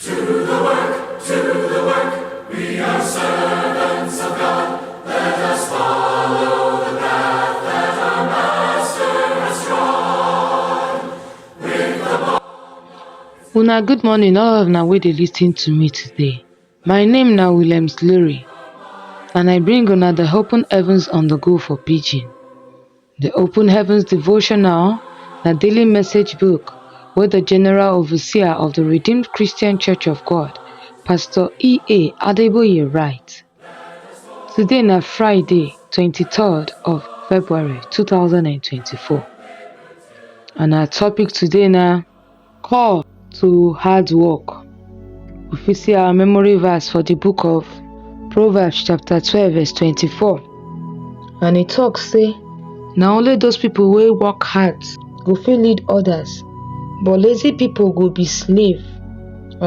To the work, we are servants of God. Let us follow the path that our Master has trod. With the Una good morning, all of una wey dey lis ten to me today. My name na Williams Lurie, and I bring una the Open Heavens on the go for Pidgin. The Open Heavens Devotional na daily message book wey the General Overseer of the Redeemed Christian Church of God, Pastor E.A. Adeboye write. Today na Friday, 23rd of February 2024. And our topic today na call to hard work. We fit see our memory verse for the book of Proverbs chapter 12 verse 24. And it talks say, na only those people wey work hard go fit lead others, but lazy people go be slave